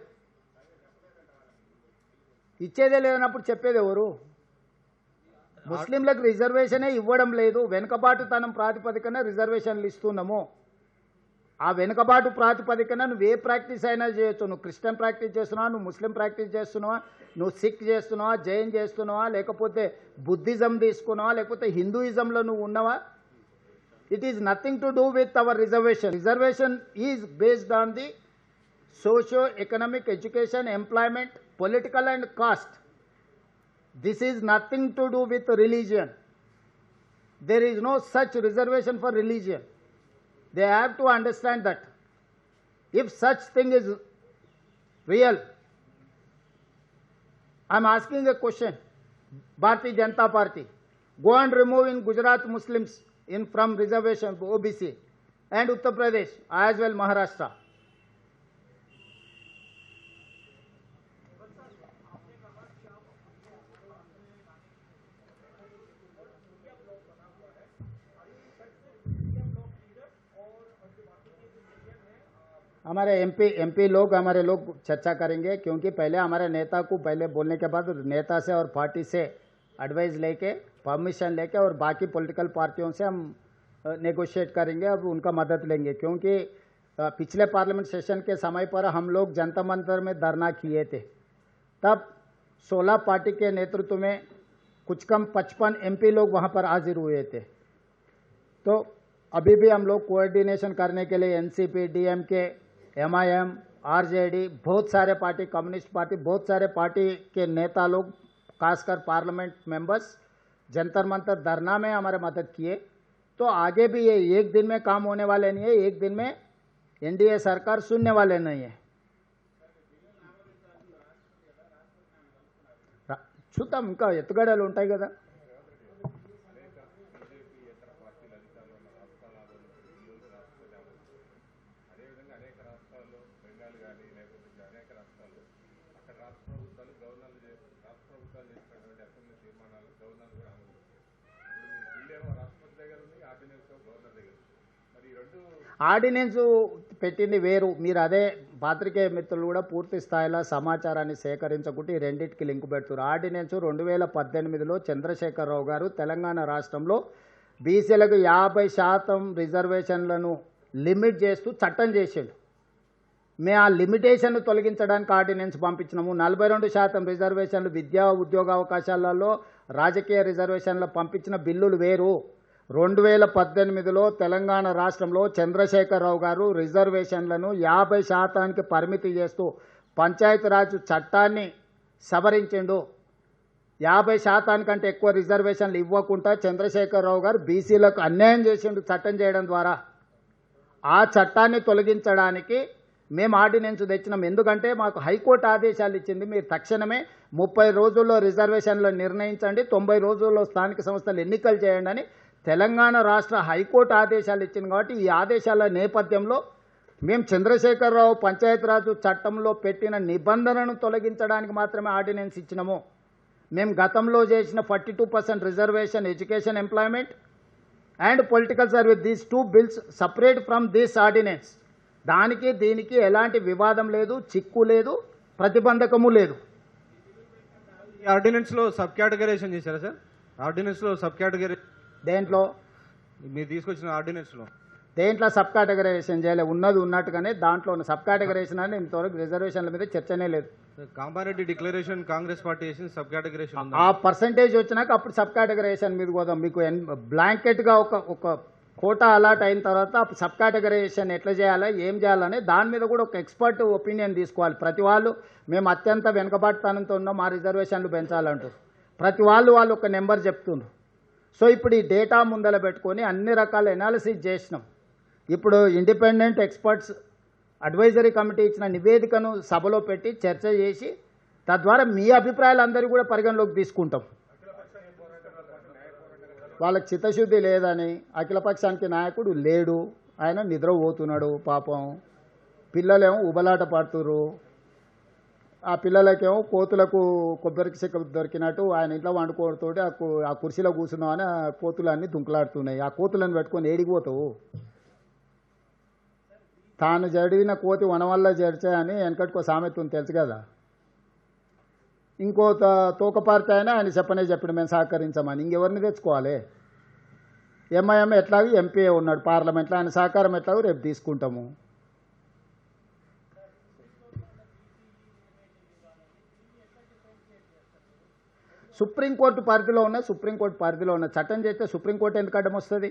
ఇచ్చేదే లేదన్నప్పుడు చెప్పేది ఎవరు? ముస్లింలకు రిజర్వేషనే ఇవ్వడం లేదు, వెనుకబాటుతనం ప్రాతిపదికన రిజర్వేషన్లు ఇస్తున్నాము. ఆ వెనుకబాటు ప్రాతిపదికన నువ్వు ఏ ప్రాక్టీస్ అయినా చేయొచ్చు. నువ్వు క్రిస్టియన్ ప్రాక్టీస్ చేస్తున్నావా, నువ్వు ముస్లిం ప్రాక్టీస్ చేస్తున్నావా, నువ్వు సిక్ చేస్తున్నావా, జైన్ చేస్తున్నావా, లేకపోతే బుద్ధిజం తీసుకున్నావా, లేకపోతే హిందూయిజంలో నువ్వు ఉన్నావా, it is nothing to do with our reservation. Reservation is based on the socio economic, education, employment, political and cost. This is nothing to do with religion. There is no such reservation for religion. They have to understand that. If such thing is real, I am asking a question. Bharatiya Janata Party, go and remove in Gujarat Muslims from reservation OBC and Uttar Pradesh as well Maharashtra. हमारे MP लोग, हमारे लोग चर्चा करेंगे, क्योंकि पहले हमारे नेता को पहले बोलने के बाद नेता से और पार्टी से एडवाइस लेके, परमिशन लेके और बाकी पॉलिटिकल पार्टियों से हम नेगोशिएट करेंगे, अब उनका मदद लेंगे। क्योंकि पिछले पार्लियामेंट सेशन के समय पर हम लोग जनता मंदिर में धरना किए थे, तब 16 पार्टी के नेतृत्व में कुछ कम 55 एमपी लोग वहाँ पर हाजिर हुए थे। तो अभी भी हम लोग कोऑर्डिनेशन करने के लिए एनसीपी, डीएमके, एमआईएम, आरजेडी, बहुत सारे पार्टी, कम्युनिस्ट पार्टी, बहुत सारे पार्टी के नेता लोग, खासकर पार्लियामेंट मेंबर्स जंतर मंतर धरना में हमारे मदद किए। तो आगे भी ये एक दिन में काम होने वाले नहीं है, एक दिन में एनडीए सरकार सुनने वाले नहीं है। చూద్దాం, ఇంకా ఎత్తుగడలు ఉంటాయి కదా. రాష్ట్ర ప్రభుత్వాలు చేసినటువంటి అసెంబ్లీ తీర్మానాలు గవర్నర్లు కూడా అమలు చేస్తారు. ఇప్పుడు బిల్ ఏమో రాష్ట్రపతి దగ్గర ఉంది, ఆర్డినెన్స్ ఏమో గవర్నర్ దగ్గర ఉంది. మరి ఈ రెండు ఆర్డినెన్స్ పెట్టింది వేరు. మీరు అదే పాత్రికేయ మిత్రులు కూడా పూర్తి స్థాయిలో సమాచారాన్ని సేకరించకుంటే ఈ రెండింటికి లింక్ పెడుతున్నారు. ఆర్డినెన్స్ 2018లో చంద్రశేఖరరావు గారు తెలంగాణ రాష్ట్రంలో బీసీలకు 50% రిజర్వేషన్లను లిమిట్ చేస్తూ చట్టం చేసిండు. మేము ఆ లిమిటేషన్ తొలగించడానికి ఆర్డినెన్స్ పంపించినాము. 42% రిజర్వేషన్లు విద్యా ఉద్యోగ అవకాశాలలో రాజకీయ రిజర్వేషన్లు పంపించిన బిల్లులు వేరు. 2018లో తెలంగాణ రాష్ట్రంలో చంద్రశేఖరరావు గారు రిజర్వేషన్లను 50% పరిమితి చేస్తూ పంచాయతీరాజ్ చట్టాన్ని సవరించిండు. 50% కంటే ఎక్కువ రిజర్వేషన్లు ఇవ్వకుండా చంద్రశేఖరరావు గారు బీసీలకు అన్యాయం చేసిండు చట్టం చేయడం ద్వారా. ఆ చట్టాన్ని తొలగించడానికి మేము ఆర్డినెన్స్ తెచ్చినాం. ఎందుకంటే మాకు హైకోర్టు ఆదేశాలు ఇచ్చింది, మీరు తక్షణమే 30 రోజుల్లో రిజర్వేషన్లు నిర్ణయించండి, 90 రోజుల్లో స్థానిక సంస్థలు ఎన్నికలు చేయండి అని తెలంగాణ రాష్ట్ర హైకోర్టు ఆదేశాలు ఇచ్చింది. కాబట్టి ఈ ఆదేశాల నేపథ్యంలో మేము చంద్రశేఖరరావు పంచాయతీరాజ్ చట్టంలో పెట్టిన నిబంధనను తొలగించడానికి మాత్రమే ఆర్డినెన్స్ ఇచ్చినాము. మేము గతంలో చేసిన 42% reservation education employment and political service, these 2 bills separate from this ordinance. దానికి దీనికి ఎలాంటి వివాదం లేదు, చిక్కు లేదు, ప్రతిబంధకము లేదు. ఆర్డినెన్స్ లో సబ్ కేటగరైజేషన్ చేశారా సార్? ఆర్డినెన్స్ లో సబ్ కేటగరీ దేంట్లో మీరు తీసుకొచ్చిన ఆర్డినెన్స్ లో దేంట్లో సబ్ కేటగరైజేషన్ చేయలే, ఉన్నది ఉన్నట్టుగానే దాంట్లో ఉన్న సబ్ కేటగరైజేషన్ అని ఇంతవరకు రిజర్వేషన్ల మీద చర్చనే లేదు. కామారెడ్డి డిక్లరేషన్ కాంగ్రెస్ పార్టీ చేసింది సబ్ కేటగరైజేషన్. ఆ పర్సంటేజ్ వచ్చినాక అప్పుడు సబ్ కేటగరైజేషన్ మీద పోదాం. మీకు బ్లాంకెట్గా ఒక కోటా అలాట్ అయిన తర్వాత సబ్ కేటగరైజేషన్ ఎట్లా చేయాలా, ఏం చేయాలని దాని మీద కూడా ఒక ఎక్స్పర్ట్ ఒపీనియన్ తీసుకోవాలి. ప్రతి వాళ్ళు మేము అత్యంత వెనుకబాటుతనంతో ఉన్నాం, మా రిజర్వేషన్లు పెంచాలంటారు. ప్రతి వాళ్ళు ఒక నెంబర్ చెప్తున్నారు. సో ఇప్పుడు ఈ డేటా ముందర పెట్టుకొని అన్ని రకాల ఎనాలిసిస్ చేసినాం. ఇప్పుడు ఇండిపెండెంట్ ఎక్స్పర్ట్స్ అడ్వైజరీ కమిటీ ఇచ్చిన నివేదికను సభలో పెట్టి చర్చ చేసి తద్వారా మీ అభిప్రాయాలు అందరూ కూడా పరిగణలోకి తీసుకుంటాం. వాళ్ళకి చిత్తశుద్ధి లేదని, అఖిలపక్షానికి నాయకుడు లేడు, ఆయన నిద్రపోతున్నాడు పాపం. పిల్లలేమో ఉబలాట పడుతున్నారు. ఆ పిల్లలకేమో కోతులకు కొబ్బరికి చెక్క దొరికినట్టు ఆయన ఇంట్లో వండుకోవడంతో ఆ కుర్చీలో కూర్చున్నామని ఆ కోతులన్నీ దుంకులాడుతున్నాయి. ఆ కోతులను పెట్టుకొని ఏడిగిపోతావు. తాను జడివిన కోతి వనం వల్ల జడిచాయని వెనకటికో సామెత ఉంది, తెలుసు కదా. ఇంకో తోకపారితే అయినా ఆయన చెప్పిన మేము సహకరించమని ఇంకెవరిని తెచ్చుకోవాలి. ఎంఐఎం ఎట్లాగో ఎంపీ ఉన్నాడు పార్లమెంట్లో, ఆయన సహకారం ఎట్లాగో రేపు తీసుకుంటాము. సుప్రీంకోర్టు పరిధిలో ఉన్న చట్టం చేస్తే సుప్రీంకోర్టు ఎందుకు అడ్డం వస్తుంది?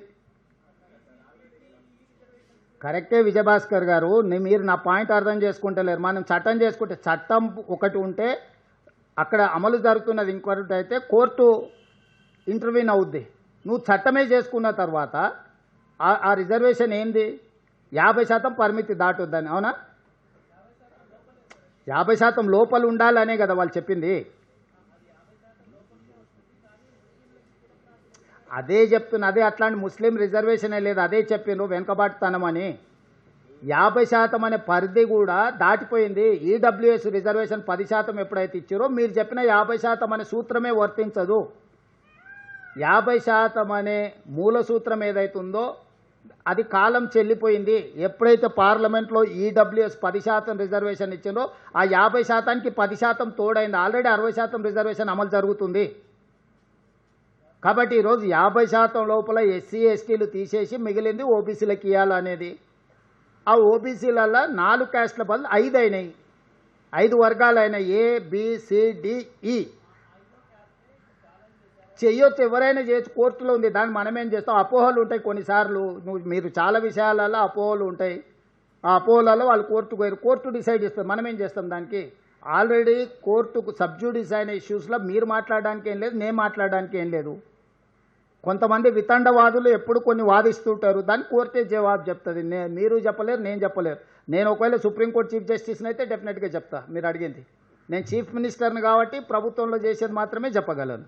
కరెక్టే విజయభాస్కర్ గారు, మీరు నా పాయింట్ అర్థం చేసుకుంటలేరు. మనం చట్టం చేసుకుంటే చట్టం ఒకటి ఉంటే అక్కడ అమలు జరుగుతున్నది ఇంకొకటి అయితే కోర్టు ఇంటర్వ్యూన్ అవుద్ది. నువ్వు చట్టమే చేసుకున్న తర్వాత ఆ రిజర్వేషన్ ఏంది? 50% పరిమితి దాటొద్దని, అవునా? 50% లోపల ఉండాలనే కదా వాళ్ళు చెప్పింది. అదే చెప్తున్నా, అదే అట్లాంటి ముస్లిం రిజర్వేషనే లేదు, అదే చెప్పిండ్రు వెనుకబాటుతనం అని. 50% అనే పరిధి కూడా దాటిపోయింది. ఈడబ్ల్యూఎస్ రిజర్వేషన్ 10% ఎప్పుడైతే ఇచ్చారో మీరు చెప్పిన 50% అనే సూత్రమే వర్తించదు. 50% అనే మూల సూత్రం ఏదైతే ఉందో అది కాలం చెల్లిపోయింది. ఎప్పుడైతే పార్లమెంట్లో ఈడబ్ల్యూఎస్ 10% రిజర్వేషన్ ఇచ్చిందో ఆ 50%కి 10% తోడైంది. ఆల్రెడీ 60% రిజర్వేషన్ అమలు జరుగుతుంది. కాబట్టి ఈరోజు 50% లోపల ఎస్సీ ఎస్టీలు తీసేసి మిగిలింది ఓబీసీలకు ఇవ్వాలనేది. ఆ ఓబీసీలలో 4 క్యాస్ట్ల బదులు 5 అయినాయి, 5 వర్గాలు అయినాయి, ABCDE. చెయ్యొచ్చు, ఎవరైనా చేయొచ్చు, కోర్టులో ఉంది. దాన్ని మనమేం చేస్తాం? అపోహలు ఉంటాయి కొన్నిసార్లు, మీరు చాలా విషయాలలో అపోహలు ఉంటాయి. ఆ అపోహలలో వాళ్ళు కోర్టు డిసైడ్ చేస్తారు, మనమేం చేస్తాం దానికి? ఆల్రెడీ కోర్టుకు సబ్జ్యూడిస్ అయిన ఇష్యూస్లో మీరు మాట్లాడడానికి ఏం లేదు, నేను మాట్లాడడానికి ఏం లేదు. కొంతమంది వితండవాదులు ఎప్పుడు కొన్ని వాదిస్తుంటారు, దాన్ని కోర్టే జవాబు చెప్తుంది. మీరు చెప్పలేరు, నేను చెప్పలేరు. నేను ఒకవేళ సుప్రీంకోర్టు చీఫ్ జస్టిస్ని అయితే డెఫినెట్గా చెప్తా మీరు అడిగింది. నేను చీఫ్ మినిస్టర్ని కాబట్టి ప్రభుత్వంలో చేసేది మాత్రమే చెప్పగలను.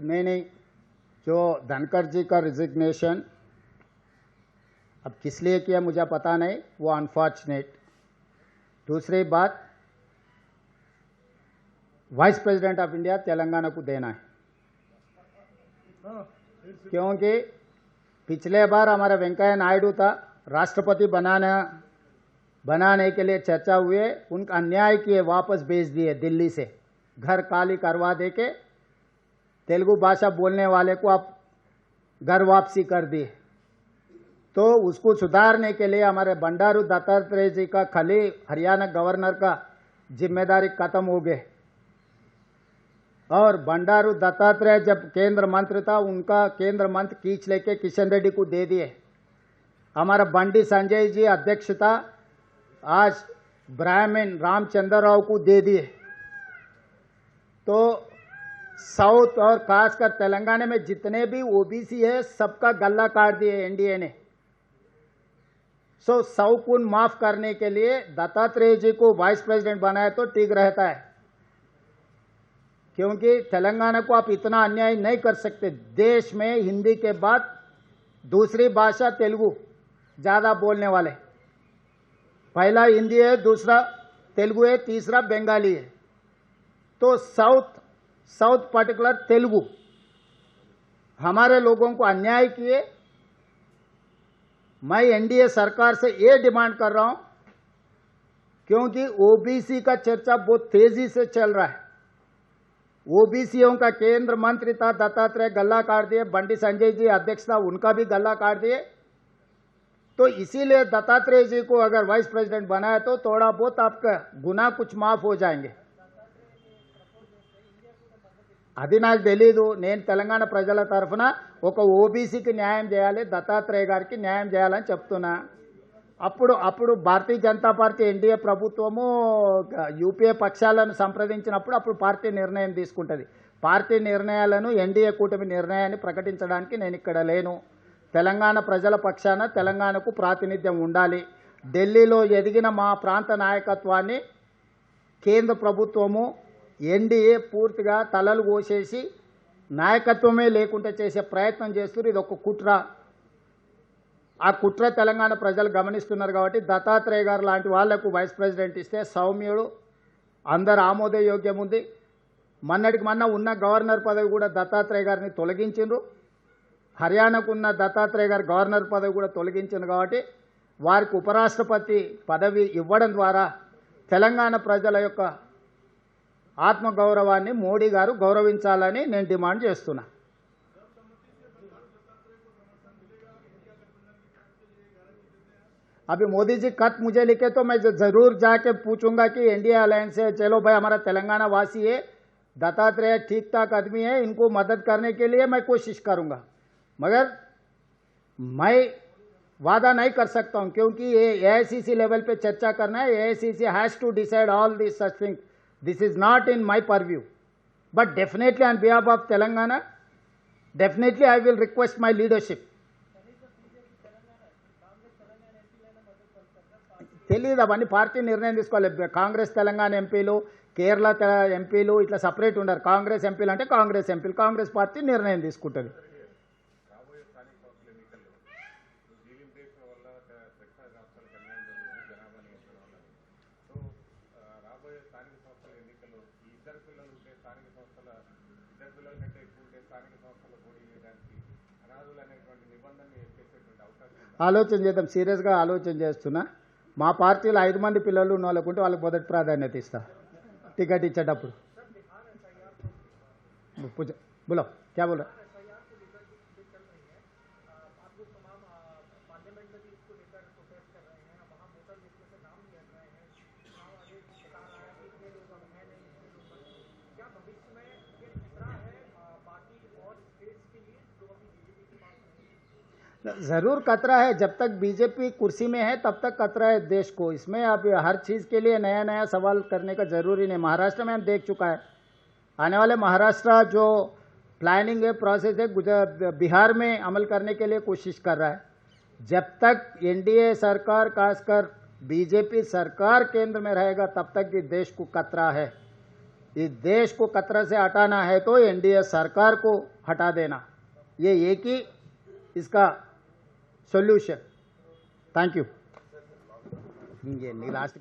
नहीं, जो धनखड़ जी का रिजिग्नेशन अब किस लिए किया मुझे पता नहीं, वो अनफॉर्चुनेट। दूसरी बात, vice president of India Telangana को देना है, क्योंकि पिछले बार हमारा वेंकैया नायडू था, राष्ट्रपति बनाने के लिए चर्चा हुए, उनका अन्याय किए, वापस भेज दिए दिल्ली से, घर खाली करवा दे के तेलुगु भाषा बोलने वाले को आप घर वापसी कर दिए। तो उसको सुधारने के लिए हमारे बंडारू दत्तात्रेय जी का खाली हरियाणा गवर्नर का जिम्मेदारी खत्म हो गए, और बंडारू दत्तात्रेय जब केंद्र मंत्री था, उनका केंद्र मंत्री खींच लेके किशन रेड्डी को दे दिए। हमारा बंडी संजय जी अध्यक्ष था, आज ब्राह्मण रामचंद्र राव को दे दिए। तो साउथ और खासकर तेलंगाना में जितने भी ओबीसी है, सबका गला काट दिए एनडीए ने। सो सौकुन माफ करने के लिए दत्तात्रेय जी को वाइस प्रेसिडेंट बनाया तो ठीक रहता है, क्योंकि तेलंगाना को आप इतना अन्याय नहीं कर सकते। देश में हिंदी के बाद दूसरी भाषा तेलुगु ज्यादा बोलने वाले, पहला हिंदी है, दूसरा तेलुगु है, तीसरा बंगाली है। तो साउथ पर्टिकुलर तेलुगु हमारे लोगों को अन्याय किए। मैं एनडीए सरकार से ये डिमांड कर रहा हूं, क्योंकि ओबीसी का चर्चा बहुत तेजी से चल रहा है। ओबीसीओं का केंद्र मंत्री था दत्तात्रेय, गला काट दिए। बंडी संजय जी अध्यक्ष था, उनका भी गला काट दिए। तो इसीलिए दत्तात्रेय जी को अगर वाइस प्रेसिडेंट बनाया तो थोड़ा बहुत आपका गुनाह कुछ माफ हो जाएंगे। అది నాకు తెలీదు, నేను తెలంగాణ ప్రజల తరఫున ఒక ఓబీసీకి న్యాయం చేయాలి, దత్తాత్రేయ గారికి న్యాయం చేయాలని చెప్తున్నా। అప్పుడు భారతీయ జనతా పార్టీ ఎన్డీఏ ప్రభుత్వము యూపీఏ పక్షాలను సంప్రదించినప్పుడు అప్పుడు పార్టీ నిర్ణయం తీసుకుంటుంది। పార్టీ నిర్ణయాలను ఎన్డీఏ కూటమి నిర్ణయాన్ని ప్రకటించడానికి నేను ఇక్కడ లేను। తెలంగాణ ప్రజల పక్షాన తెలంగాణకు ప్రాతినిధ్యం ఉండాలి। ఢిల్లీలో ఎదిగిన మా ప్రాంత నాయకత్వాన్ని కేంద్ర ప్రభుత్వము ఎన్డీఏ పూర్తిగా తలలు కోసేసి నాయకత్వమే లేకుండా చేసే ప్రయత్నం చేస్తున్నారు। ఇది ఒక కుట్ర। ఆ కుట్ర తెలంగాణ ప్రజలు గమనిస్తున్నారు కాబట్టి దత్తాత్రేయ గారు లాంటి వాళ్లకు వైస్ ప్రెసిడెంట్ ఇస్తే సౌమ్యుడు, అందరు ఆమోదయోగ్యం ఉంది। మొన్నటికి మొన్న ఉన్న గవర్నర్ పదవి కూడా దత్తాత్రేయ గారిని తొలగించారు। హర్యానాకు ఉన్న దత్తాత్రేయ గారు గవర్నర్ పదవి కూడా తొలగించారు కాబట్టి వారికి ఉపరాష్ట్రపతి పదవి ఇవ్వడం ద్వారా తెలంగాణ ప్రజల యొక్క ఆత్మగౌరవాన్ని మోడీ గారు గౌరవించాలని నేను డిమాండ్ చేస్తున్నా। अभी मोदी जी खत मुझे लिखे तो मैं जरूर जाके पूछूंगा कि एनडीए अलायंस से चलो भाई, हमारा तेलंगाना वासी है, दत्तात्रेय ठीक ठाक आदमी है, इनको मदद करने के लिए मैं कोशिश करूंगा। मगर मैं वादा नहीं कर सकता हूं, क्योंकि ये एआईसीसी लेवल पे चर्चा करना है। AICC has to decide all this such thing. This is not in my purview, but definitely on behalf of Telangana, definitely I will request my leadership. తెలియదు, అవన్నీ పార్టీ నిర్ణయం తీసుకోవాలి। కాంగ్రెస్ తెలంగాణ ఎంపీలు, కేరళ ఎంపీలు ఇట్లా సపరేట్ ఉండరు। కాంగ్రెస్ ఎంపీలు అంటే కాంగ్రెస్ ఎంపీలు, కాంగ్రెస్ పార్టీ నిర్ణయం తీసుకుంటుంది। రాబోయే స్థానిక సంస్థల ఎన్నికల్లో డీలిమిటేషన్ వల్ల దక్షిణ రాష్ట్రాలకు అన్యాయం జరుగుతుంది, జనాభా నియంత్రణ వల్ల। సో రాబోయే స్థానిక సంస్థల ఎన్నికల్లో ఈ ఇద్దరు పిల్లలు ఉంటే స్థానిక సంస్థల ఇద్దరు పిల్లల కంటే ఎక్కువ ఉంటే స్థానిక సంస్థల్లో పోటీ చేయడానికి అనాథులు అనేటువంటి నిబంధనని ఎత్తేసేటువంటి అవకాశం ఉంది। ఆలోచన చేద్దాం, సీరియస్గా ఆలోచన చేస్తున్నా। మా పార్టీలో 5 మంది పిల్లలు ఉన్న వాళ్ళకుంటే వాళ్ళకి మొదటి ప్రాధాన్యత ఇస్తా టికెట్ ఇచ్చేటప్పుడు। बोलो क्या बोल रहा? जरूर खतरा है। जब तक बीजेपी कुर्सी में है तब तक खतरा है देश को। इसमें अब हर चीज़ के लिए नया नया सवाल करने का जरूरी नहीं। महाराष्ट्र में हम देख चुका है, आने वाले महाराष्ट्र जो प्लानिंग है, प्रोसेस है, बिहार में अमल करने के लिए कोशिश कर रहा है। जब तक एनडीए सरकार, खासकर बीजेपी सरकार केंद्र में रहेगा, तब तक भी देश को खतरा है। इस देश को खतरे से हटाना है तो एनडीए सरकार को हटा देना, ये एक ही इसका सॉल्यूशन। Thank you. लास्ट